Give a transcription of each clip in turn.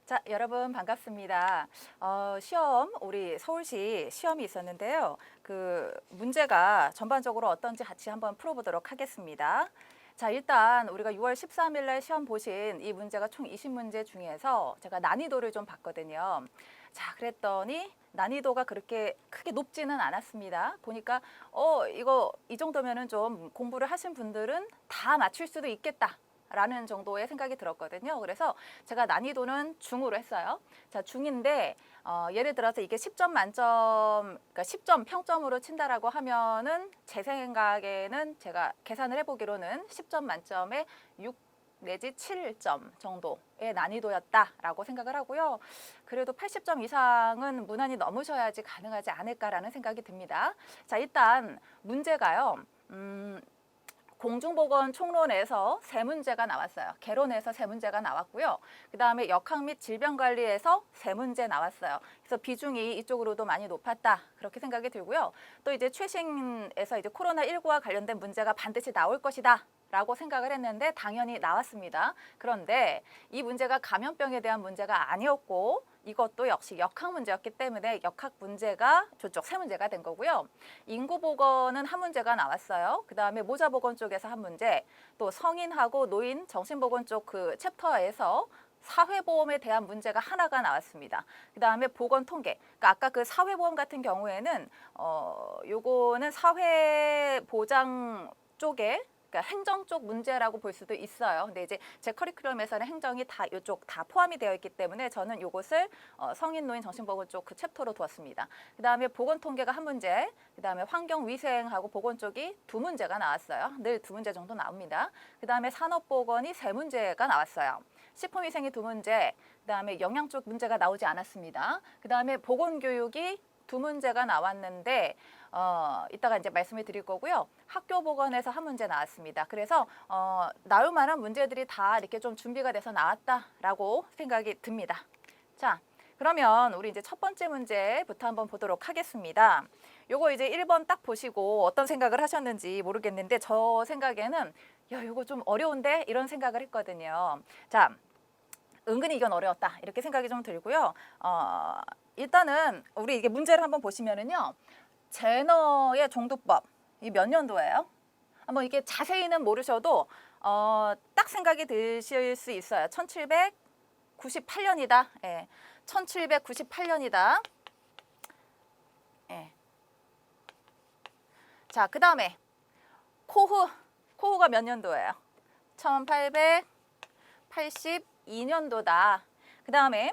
자, 여러분 반갑습니다. 우리 서울시 시험이 있었는데요. 그 문제가 전반적으로 어떤지 같이 한번 풀어보도록 하겠습니다. 자, 일단 우리가 6월 13일 날 시험 보신 이 문제가 총 20문제 중에서 제가 난이도를 좀 봤거든요. 자, 그랬더니 난이도가 그렇게 크게 높지는 않았습니다. 보니까 이거 이 정도면은 좀 공부를 하신 분들은 다 맞출 수도 있겠다. 라는 정도의 생각이 들었거든요. 그래서 제가 난이도는 중으로 했어요. 자, 중인데 예를 들어서 이게 10점 만점, 그러니까 10점 평점으로 친다라고 하면은 제 생각에는 제가 계산을 해보기로는 10점 만점에 6 내지 7점 정도의 난이도였다라고 생각을 하고요. 그래도 80점 이상은 무난히 넘으셔야지 가능하지 않을까라는 생각이 듭니다. 자, 일단 문제가요. 공중보건 총론에서 세 문제가 나왔어요. 개론에서 세 문제가 나왔고요. 그 다음에 역학 및 질병관리에서 세 문제 나왔어요. 그래서 비중이 이쪽으로도 많이 높았다. 그렇게 생각이 들고요. 또 이제 최신에서 이제 코로나19와 관련된 문제가 반드시 나올 것이다. 라고 생각을 했는데 당연히 나왔습니다. 그런데 이 문제가 감염병에 대한 문제가 아니었고 이것도 역시 역학 문제였기 때문에 역학 문제가 저쪽 세 문제가 된 거고요. 인구보건은 한 문제가 나왔어요. 그 다음에 모자보건 쪽에서 한 문제, 또 성인하고 노인 정신보건 쪽 그 챕터에서 사회보험에 대한 문제가 하나가 나왔습니다. 그 다음에 보건통계. 그러니까 아까 그 사회보험 같은 경우에는 요거는 사회보장 쪽에 그러니까 행정 쪽 문제라고 볼 수도 있어요. 근데 이제 제 커리큘럼에서는 행정이 다 이쪽 다 포함이 되어 있기 때문에 저는 이것을 성인, 노인, 정신보건 쪽 그 챕터로 두었습니다. 그 다음에 보건통계가 한 문제, 그 다음에 환경위생하고 보건 쪽이 두 문제가 나왔어요. 늘 두 문제 정도 나옵니다. 그 다음에 산업보건이 세 문제가 나왔어요. 식품위생이 두 문제, 그 다음에 영양 쪽 문제가 나오지 않았습니다. 그 다음에 보건교육이 두 문제가 나왔는데 이따가 이제 말씀을 드릴 거고요. 학교 보건에서 한 문제 나왔습니다. 그래서 나올 만한 문제들이 다 이렇게 좀 준비가 돼서 나왔다라고 생각이 듭니다. 자, 그러면 우리 이제 첫 번째 문제부터 한번 보도록 하겠습니다. 요거 이제 1번 딱 보시고 어떤 생각을 하셨는지 모르겠는데 저 생각에는 야, 요거 좀 어려운데 이런 생각을 했거든요. 자, 은근히 이건 어려웠다 이렇게 생각이 좀 들고요. 일단은 우리 이게 문제를 한번 보시면은요. 제너의 종두법 이 몇 년도예요? 한번 이게 자세히는 모르셔도 딱 생각이 드실 수 있어요. 1798년이다. 예. 1798년이다. 예. 자, 그다음에 코후가 몇 년도예요? 1882년도다. 그다음에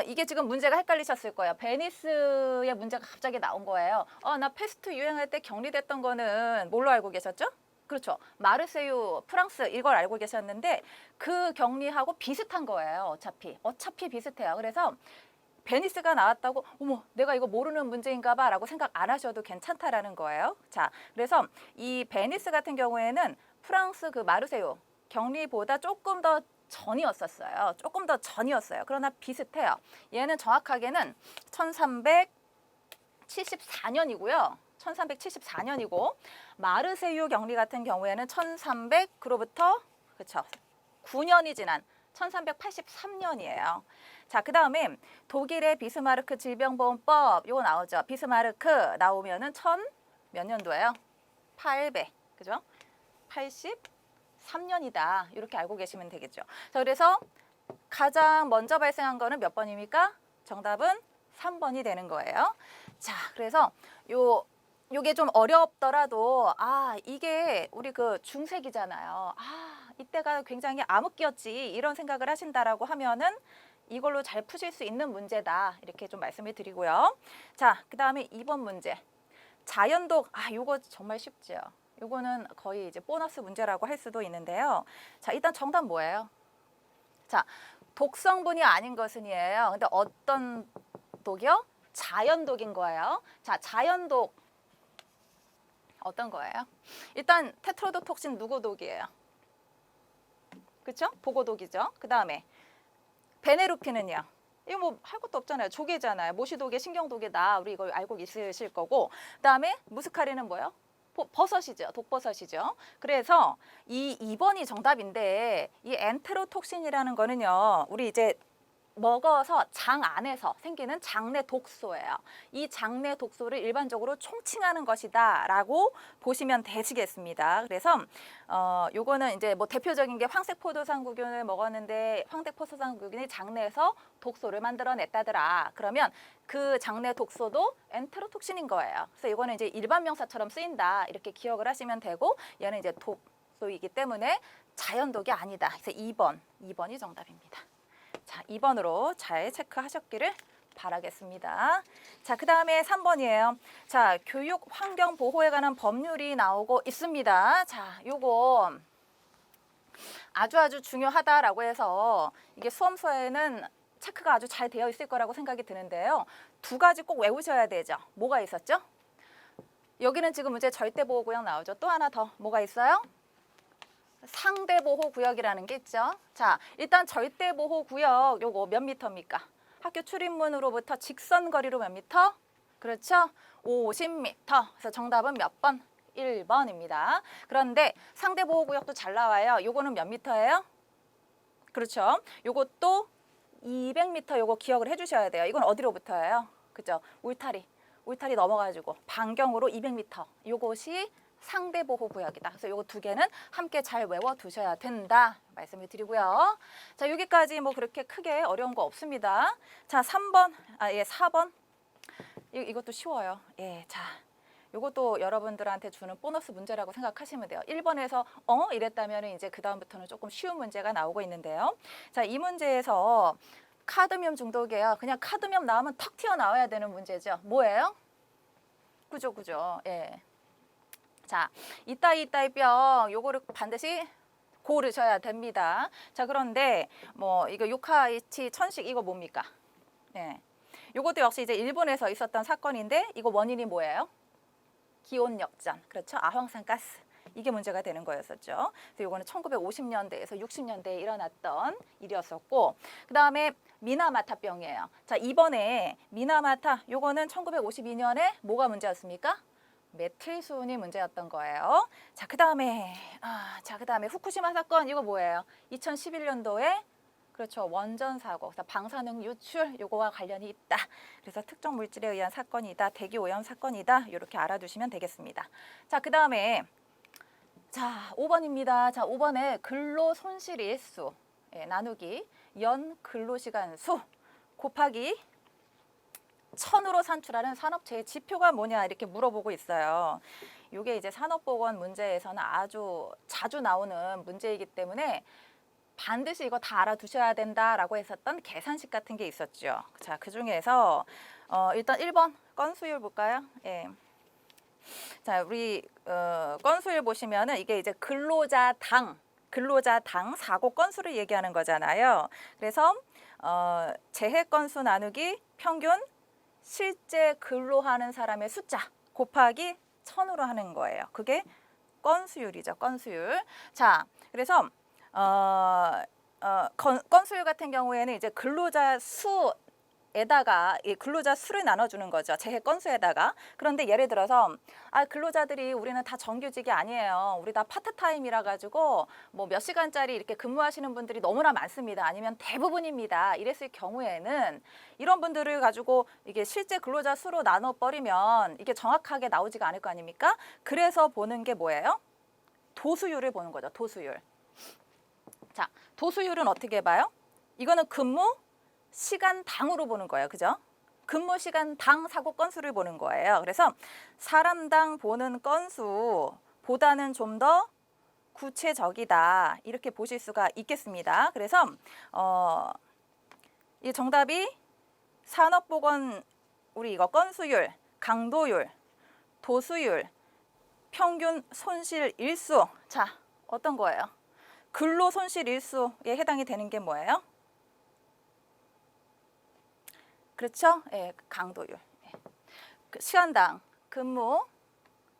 이게 지금 문제가 헷갈리셨을 거예요. 베니스의 문제가 갑자기 나온 거예요. 나 패스트 유행할 때 격리됐던 거는 뭘로 알고 계셨죠? 그렇죠. 마르세유, 프랑스 이걸 알고 계셨는데 그 격리하고 비슷한 거예요. 어차피 비슷해요. 그래서 베니스가 나왔다고 어머 내가 이거 모르는 문제인가 봐 라고 생각 안 하셔도 괜찮다라는 거예요. 자, 그래서 이 베니스 같은 경우에는 프랑스 그 마르세유 격리보다 조금 더 전이었어요. 조금 더 전이었어요. 그러나 비슷해요. 얘는 정확하게는 1374년이고요. 1374년이고 마르세유 격리 같은 경우에는 1300그로부터 그렇죠. 9년이 지난 1383년이에요. 자, 그다음에 독일의 비스마르크 질병보험법 요거 나오죠. 비스마르크 나오면은 몇 년도예요? 800. 그죠? 83년이다. 이렇게 알고 계시면 되겠죠. 자, 그래서 가장 먼저 발생한 거는 몇 번입니까? 정답은 3번이 되는 거예요. 자, 그래서 요게 좀 어렵더라도 이게 우리 그 중세기잖아요. 이때가 굉장히 암흑기였지 이런 생각을 하신다라고 하면은 이걸로 잘 푸실 수 있는 문제다. 이렇게 좀 말씀을 드리고요. 자, 그다음에 2번 문제. 자연독 요거 정말 쉽죠. 요거는 거의 이제 보너스 문제라고 할 수도 있는데요. 자, 일단 정답 뭐예요? 자, 독성분이 아닌 것은이에요. 근데 어떤 독이요? 자연독인 거예요. 자, 자연독 어떤 거예요? 일단 테트로도톡신 누구 독이에요? 그렇죠? 보고독이죠. 그다음에 베네루핀은요. 이거 뭐 할 것도 없잖아요. 조개잖아요. 모시독에 신경독에다 우리 이거 알고 있으실 거고. 그다음에 무스카리는 뭐예요? 버섯이죠. 독버섯이죠. 그래서 이 2번이 정답인데 이 엔테로톡신이라는 거는요. 우리 이제 먹어서 장 안에서 생기는 장내 독소예요. 이 장내 독소를 일반적으로 총칭하는 것이다라고 보시면 되시겠습니다. 그래서 요거는 이제 뭐 대표적인 게 황색포도상구균을 먹었는데 황색포도상구균이 장내에서 독소를 만들어냈다더라. 그러면 그 장내 독소도 엔테로톡신인 거예요. 그래서 이거는 이제 일반 명사처럼 쓰인다 이렇게 기억을 하시면 되고, 얘는 이제 독소이기 때문에 자연독이 아니다. 그래서 2번이 정답입니다. 자, 2번으로 잘 체크하셨기를 바라겠습니다. 자, 그 다음에 3번이에요. 자, 교육 환경 보호에 관한 법률이 나오고 있습니다. 자, 요거 아주 중요하다라고 해서 이게 수험서에는 체크가 아주 잘 되어 있을 거라고 생각이 드는데요. 두 가지 꼭 외우셔야 되죠. 뭐가 있었죠? 여기는 지금 문제 절대보호구역 나오죠. 또 하나 더 뭐가 있어요? 상대보호구역이라는 게 있죠. 자, 일단 절대보호구역 요거 몇 미터입니까? 학교 출입문으로부터 직선 거리로 몇 미터? 그렇죠? 50미터. 그래서 정답은 몇 번? 1번입니다. 그런데 상대보호구역도 잘 나와요. 요거는 몇 미터예요? 그렇죠. 요것도 200m 요거 기억을 해주셔야 돼요. 이건 어디로부터예요? 그죠? 울타리 넘어가지고 반경으로 200m. 요것이 상대보호구역이다. 그래서 요거 두 개는 함께 잘 외워두셔야 된다 말씀을 드리고요. 자, 여기까지 뭐 그렇게 크게 어려운 거 없습니다. 자, 4번. 이것도 쉬워요. 예, 자, 요것도 여러분들한테 주는 보너스 문제라고 생각하시면 돼요. 1번에서 이랬다면 이제 그 다음부터는 조금 쉬운 문제가 나오고 있는데요. 자, 이 문제에서 카드뮴 중독이에요. 그냥 카드뮴 나오면 턱 튀어나와야 되는 문제죠. 뭐예요? 그죠. 예. 자, 이따이 병 요거를 반드시 고르셔야 됩니다. 자, 그런데 뭐 이거 요카이치 천식 이거 뭡니까? 네. 요것도 역시 이제 일본에서 있었던 사건인데 이거 원인이 뭐예요? 기온 역전. 그렇죠? 아황산가스. 이게 문제가 되는 거였었죠. 그래서 요거는 1950년대에서 60년대에 일어났던 일이었었고, 그다음에 미나마타병이에요. 자, 이번에 미나마타 요거는 1952년에 뭐가 문제였습니까? 메틸수은이 문제였던 거예요. 자, 그다음에 후쿠시마 사건 이거 뭐예요? 2011년도에 그렇죠. 원전 사고, 방사능 유출 요거와 관련이 있다. 그래서 특정 물질에 의한 사건이다. 대기 오염 사건이다. 이렇게 알아두시면 되겠습니다. 자, 그다음에 자, 5번입니다. 자, 5번에 근로 손실 일수 나누기 연 근로시간 수 곱하기 1000으로 산출하는 산업체의 지표가 뭐냐 이렇게 물어보고 있어요. 이게 이제 산업보건 문제에서는 아주 자주 나오는 문제이기 때문에 반드시 이거 다 알아두셔야 된다라고 했었던 계산식 같은 게 있었죠. 자, 그 중에서 일단 1번 건수율 볼까요? 예. 자, 우리 건수율 보시면은 이게 이제 근로자당 사고 건수를 얘기하는 거잖아요. 그래서 재해 건수 나누기 평균 실제 근로하는 사람의 숫자 곱하기 1000으로 하는 거예요. 그게 건수율이죠. 건수율. 자, 그래서 건수율 같은 경우에는 이제 근로자 수에다가 이 근로자 수를 나눠주는 거죠. 재해 건수에다가. 그런데 예를 들어서 근로자들이 우리는 다 정규직이 아니에요. 우리 다 파트타임이라 가지고 뭐 몇 시간짜리 이렇게 근무하시는 분들이 너무나 많습니다. 아니면 대부분입니다. 이랬을 경우에는 이런 분들을 가지고 이게 실제 근로자 수로 나눠버리면 이게 정확하게 나오지가 않을 거 아닙니까? 그래서 보는 게 뭐예요? 도수율을 보는 거죠. 도수율. 자, 도수율은 어떻게 봐요? 이거는 근무 시간당으로 보는 거예요. 그죠? 근무 시간당 사고 건수를 보는 거예요. 그래서 사람당 보는 건수보다는 좀 더 구체적이다. 이렇게 보실 수가 있겠습니다. 그래서 이 정답이 산업보건 우리 이거 건수율, 강도율, 도수율, 평균 손실 일수. 자, 어떤 거예요? 근로 손실 일수에 해당이 되는 게 뭐예요? 그렇죠? 예, 강도율. 예. 시간당 근무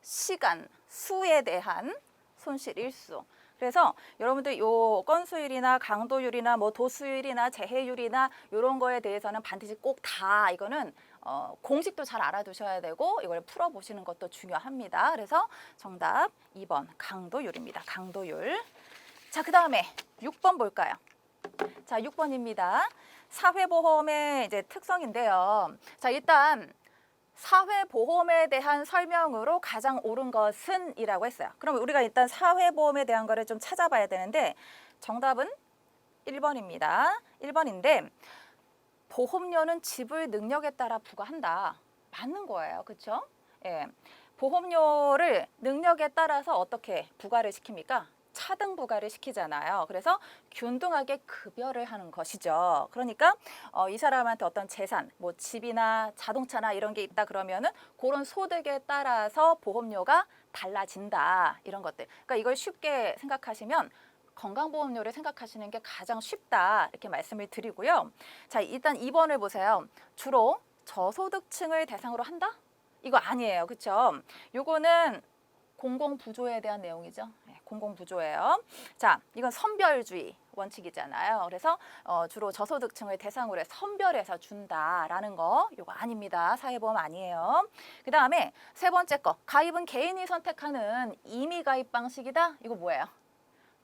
시간 수에 대한 손실 일수. 그래서 여러분들 요 건수율이나 강도율이나 뭐 도수율이나 재해율이나 이런 거에 대해서는 반드시 꼭 다 이거는 공식도 잘 알아두셔야 되고 이걸 풀어보시는 것도 중요합니다. 그래서 정답 2번 강도율입니다. 강도율. 자, 그 다음에 6번 볼까요? 자, 6번입니다. 사회보험의 이제 특성인데요. 자, 일단 사회보험에 대한 설명으로 가장 옳은 것은 이라고 했어요. 그럼 우리가 일단 사회보험에 대한 거를 좀 찾아봐야 되는데 정답은 1번입니다. 1번인데 보험료는 지불 능력에 따라 부과한다. 맞는 거예요. 그렇죠? 예. 보험료를 능력에 따라서 어떻게 부과를 시킵니까? 차등 부과를 시키잖아요. 그래서 균등하게 급여를 하는 것이죠. 그러니까 이 사람한테 어떤 재산, 뭐 집이나 자동차나 이런 게 있다 그러면은 그런 소득에 따라서 보험료가 달라진다. 이런 것들. 그러니까 이걸 쉽게 생각하시면 건강보험료를 생각하시는 게 가장 쉽다. 이렇게 말씀을 드리고요. 자, 일단 2번을 보세요. 주로 저소득층을 대상으로 한다? 이거 아니에요. 그렇죠? 요거는 공공부조에 대한 내용이죠. 네, 공공부조예요. 자, 이건 선별주의 원칙이잖아요. 그래서 주로 저소득층을 대상으로 해서 선별해서 준다라는 거 요거 아닙니다. 사회보험 아니에요. 그 다음에 세 번째 거, 가입은 개인이 선택하는 임의 가입 방식이다. 이거 뭐예요?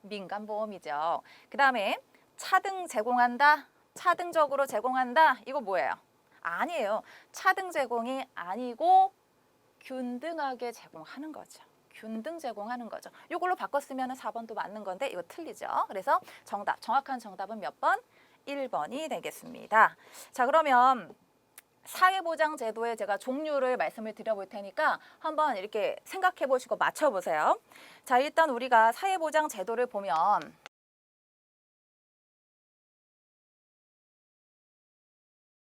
민간보험이죠. 그 다음에 차등 제공한다. 차등적으로 제공한다. 이거 뭐예요? 아니에요. 차등 제공이 아니고 균등하게 제공하는 거죠. 균등 제공하는 거죠. 이걸로 바꿨으면 4번도 맞는 건데 이거 틀리죠. 그래서 정확한 정답은 몇 번? 1번이 되겠습니다. 자, 그러면 사회보장제도의 제가 종류를 말씀을 드려볼 테니까 한번 이렇게 생각해 보시고 맞춰보세요. 자, 일단 우리가 사회보장제도를 보면